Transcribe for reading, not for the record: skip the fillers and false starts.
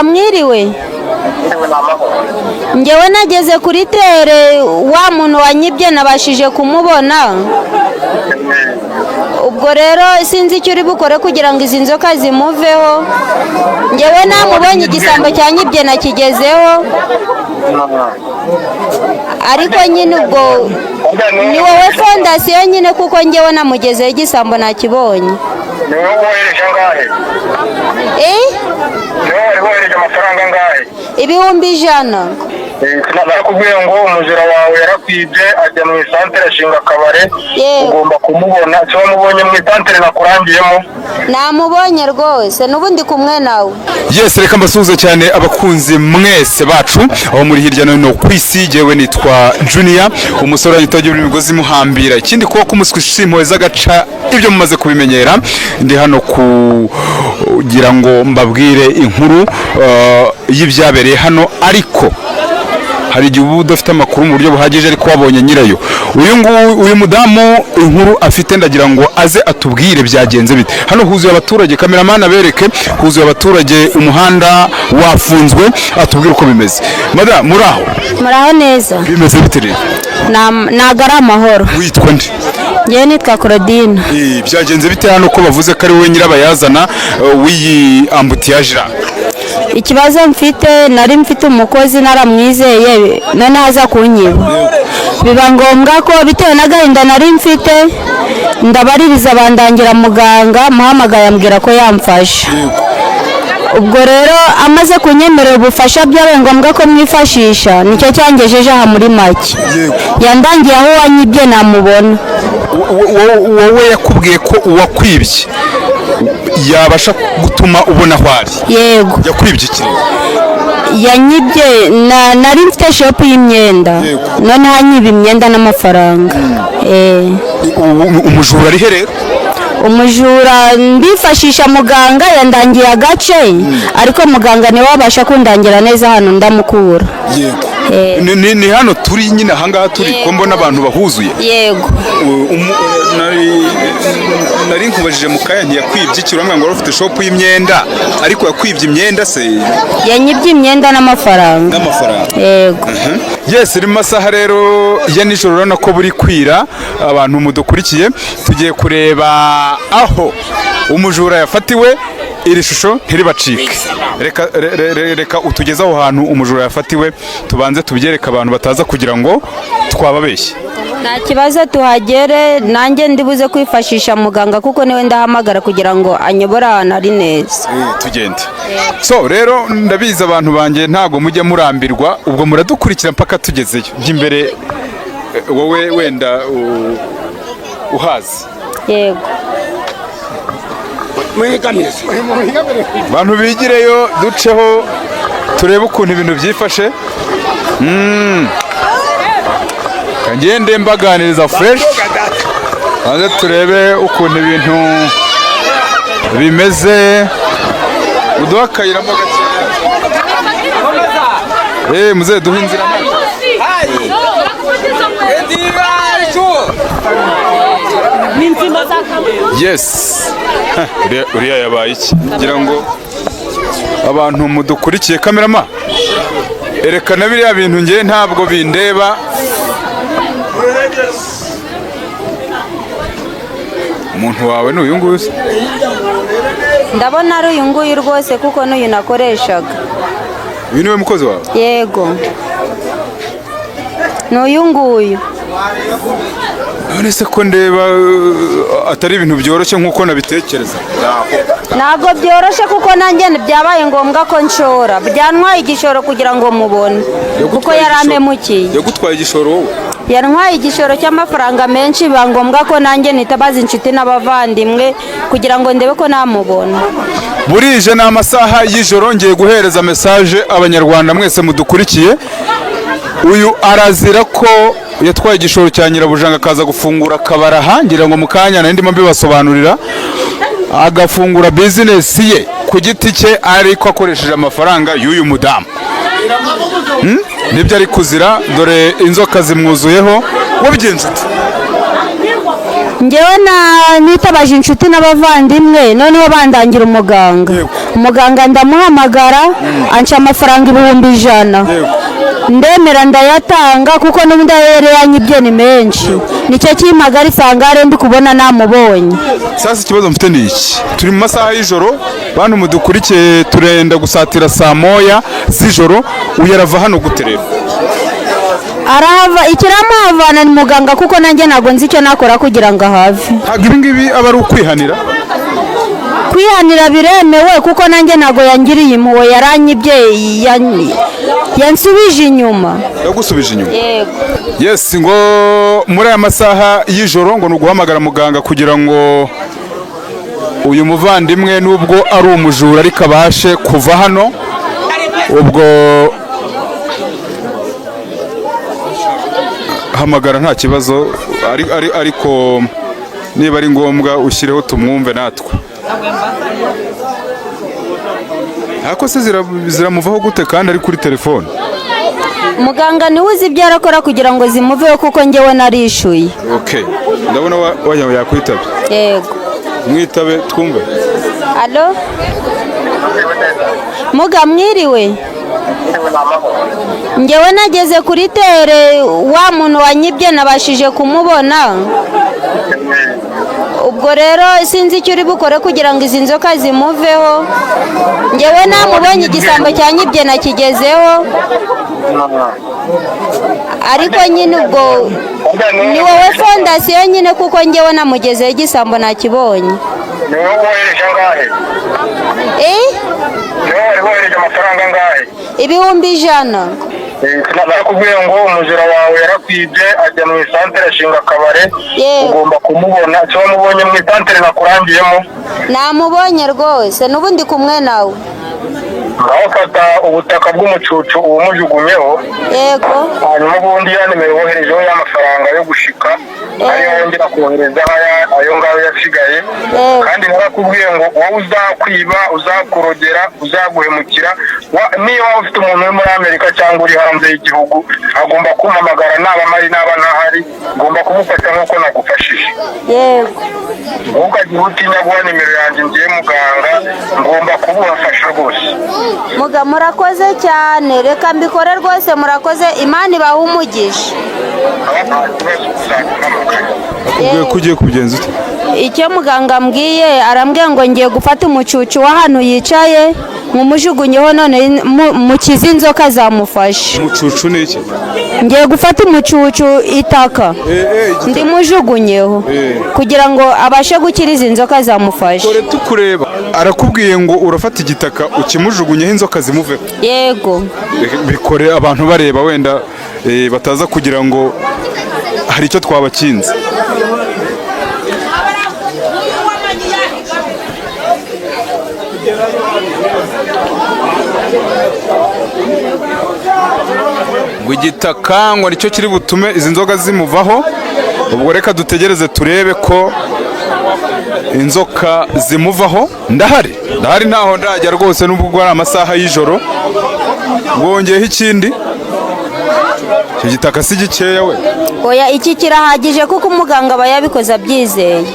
mwiriwe ngewe nageze kuri tere wa muntu wanyibye nabashije kumubona ubwo rero sinzi icyo uri bukore kugira ngo izi nzoka zimuveho ngewe namubonye igisambo cyanyibye nakigezeho ariko nyine ubwo ni wowe fondasiyo nyine kuko ngewe namugezeho igisambo nakibonye ni wowe wohereje angahe? Ni wowe wohereje amafaranga angahe? Ibihumbi 100. Nakubwiye ngo umujura wawe yarakwibye ajya mu isantere ashinga akabare ugomba kumubona. Si wamubonye mu isantere nakurangiyemo? Namubonye rwose n'ubundi kumwe nawe. Yes, reka mbasuhuze cyane abakunzi mwese bacu aho muri hirya no hino ku isi. Jewe nitwa Junior, umusore yitagira imigozi muhambira ikindi kuba kumuswishimo z'agaca ibyo mumaze kubimenyera. Ndi hano kugira ngo mbabwire inkuru y'ibyabereye hano, ariko hari igihe uba udafite amakuru mu buryo buhagije ariko wabonye nyirayo. Uyu mudamu inkuru afite ndagira ngo aze atubwire byagenze bite. Hano huzuye abaturage, kameramana abereke, huzuye abaturage, umuhanda wafunzwe, atubwire uko bimeze. Madam, muraho? Muraho neza. Bimeze bite rero? Nagara amahoro. Witwa nde? Ngewe nitwa Claudine. Byagenze bite hano ko bavuze ko ari wowe nyirabayazana w'iyi ambutiyaje? Ikibazo mfite, nari mfite umukozi naramwizeye none aza kunyiba, biba ngombwa ko bitewe n'agahinda nari mfite ndabaririza bandangira muganga, muhamagaye ambwira ko yamfasha. Ubwo rero amaze kunyemerera ubufasha byabaye ngombwa ko mwifashisha, nicyo cyangejeje aha muri make. Yandangiye aho wanyibye namubona. Wowe yakubwiye ko uwakwibye yabasha gutuma ubona aho ari? Yego. Yakwibye iki? Yanyibye nari mfite shop y'imyenda, none hanyiba imyenda n'amafaranga. Umujura ari he rero? Umujura ndifashisha muganga yandangiye agace, ariko muganga niwe wabasha kundangira neza hano ndamukura. Ni hano turi nyine ahangaha turi ko mbona abantu bahuzuye. Yego. Nari nkubajije mukaya ntiyakwibye iki? Uramwe ngo ufite shop y'imyenda ariko yakwibye imyenda se? Yanyibye imyenda n'amafaranga. Yego. Yes, iri masaha rero ya nijoro urabona ko buri kwira. Abantu mudukurikiye tugiye kureba aho umujura yafatiwe. Iri shusho ntiribacike, reka utugeze aho hantu umujura yafatiwe, tubanze tubyereka abantu bataza kugira ngo twababeshye. Nta kibazo tuhagere, nanjye ndibuze kwifashisha muganga kuko niwe ndahamagara kugira ngo anyobore ahantu ari neza. Tugende. So rero ndabizi abantu banjye ntago mujye murambirwa, ubwo muradukurikira mpaka tugezeyo. Imbere wowe wenda uhazi. Yego. Bantu bigireyo duceho turebe ukuntu ibintu byifashe. Kagende mbaganiriza fresh, maze turebe ukuntu ibintu bimeze. Uduha akayira mo gake. Muze duhe inzira. Yes. Uriya yabaye iki? Ngira ngo abantu mudukurikiye, kamerama erekana biriya bintu ngiye ntabwo bindeba. Umuntu wawe n'uyu nguyu? Ndabona ari uyu nguyu rwose kuko n'uyu nakoreshaga. Uyu niwe mukozi wawe? Yego. N'uyu nguyu. None se ko ndeba atari ibintu byoroshye nk'uko nabitekereza? Ntabwo byoroshye kuko nanjye byabaye ngombwa ko nshora, byantwaye igishoro kugira ngo mubone kuko yarampemukiye. Yagutwaye igishoro wowe? Yantwaye igishoro cy'amafaranga menshi, biba ngombwa ko nanjye nitabaza inshuti n'abavandimwe kugira ngo ndebe ko namubona. Burije ni amasaha y'ijoro, ngiye guhereza message abanyarwanda mwese mudukurikiye. Uyu arazira ko yatwaye igishoro cya nyirabujanga akaza gufungura akabaraha, ngira ngo mukanya nari ndimo mbibasobanurira, agafungura business ye ku giti cye ariko akoresheje amafaranga y'uyu mudamu. Nibyo ari kuzira, dore inzoka zimwuzuyeho. Wabigenze ute? ngewe nitabaje inshuti n'abavandimwe noneho bandangira umuganga ndamuhamagara anca amafaranga 1,100 ndemera ndayatanga kuko n'ubundi yari yanyibye ni menshi nicyo kimpagaritse ahangaha ndi kubona namubonye. Sasa ikibazo mfite ni iki, turi mu masaha y'ijoro, bantu mudukurikiye turenda gusatira saa moya z'ijoro, uyu arava hano gute rero? Arava ikiramuhavana ni muganga kuko nanjye ntabwo nzi icyo nakora kugira ngo ahave. Ntabwo ibi ngibi aba ari ukwihanira? Kwihanira biremewe kuko nanjye ntabwo yangiriye impuhwe, yaranyibye yansubije inyuma. Yagusubije inyuma? Yego. Yes, ngo muri aya masaha y'ijoro ngo nuguhamagara muganga kugira ngo uyu muvandimwe nubwo ari umujura ariko abashe kuva hano. Ubwo hamagara nta kibazo, ariko niba ari ngombwa ushyireho tumwumve natwe. Ako se ziramuvaho gute kandi ari kuri telefone? Muganga niwe uzi ibyo arakora kugira ngo zimuveho kuko njyewe narishyuye. Okay, ndabona yakwitabye. Yego. Mwitabe twumve. Allo? Muga mwiriwe? Njyewe nageze kuri tere, wa muntu wanyibye nabashije kumubona. Ubwo rero sinzi icyo uri bukore kugira ngo izi nzoka zimuveho. Njyewe namubonye igisambo cyanyibye nakigezeho, ariko nyine ubwo ni wowe fondasiyo nyine kuko njyewe namugezeho igisambo nakibonye. Ni wowe wohereje angahe? Ni wowe wohereje amafaranga angahe? 1,100. Nakubwiye ngo umujura wawe yarakwibye ajya mu isantere ashinga akabare, ugomba kumubona. Icyo wamubonye mu isantere nakurangiyemo? Namubonye rwose, n'ubundi kumwe nawe. Ngaho fata ubutaka bw'umucucu uwumujugunyeho. Yego. Hanyuma ubundi ya nimero woherejeho y'amafaranga yo gushika, ariyo wongera kohereza ayo ngayo yasigaye. Kandi narakubwiye ngo wowe uzakwiba, uzakurogera, uzaguhemukira, niyo waba ufite umuntu uri muri Amerika cyangwa uri hanze y'igihugu, agomba kumpamagara naba mari naba ntahari, ngomba kumufasha nk'uko nagufashije. Yego. Ntukagira utinya guha nimero yanjye ngiye muganga, ngomba kubufasha rwose. Muga murakoze cyane, reka mbikore rwose, murakoze, Imana ibahe umugisha. Akubwiye ko ugiye kubigenza ute? Icyo muganga ambwiye, arambwiye ngo ngiye gufata umucucu w'ahantu yicaye nkumujugunyeho none mukize inzoka zamufashe. Umucucu ni iki? Ngiye gufata umucucu itaka ndimujugunyeho kugira ngo abashe gukira izi nzoka zamufashe. Kore tukureba, arakubwiye ngo urafata igitaka ukimujugunyeho inzoka zimuveho? Yego. Bikore abantu bareba wenda bataza kugira ngo hari icyo twabakinze. Ngo igitaka ngo nicyo kiri butume izi nzoga zimuvaho. Ubwo reka dutegereze turebe ko inzoka zimuvaho. Ndahari ntaho ndajya rwose, nubwo ari amasaha y'ijoro. Wongeyeho ikindi? Icyo gitaka si gikeya we? Oya, iki kirahagije kuko umuganga aba yabikoze abyizeye.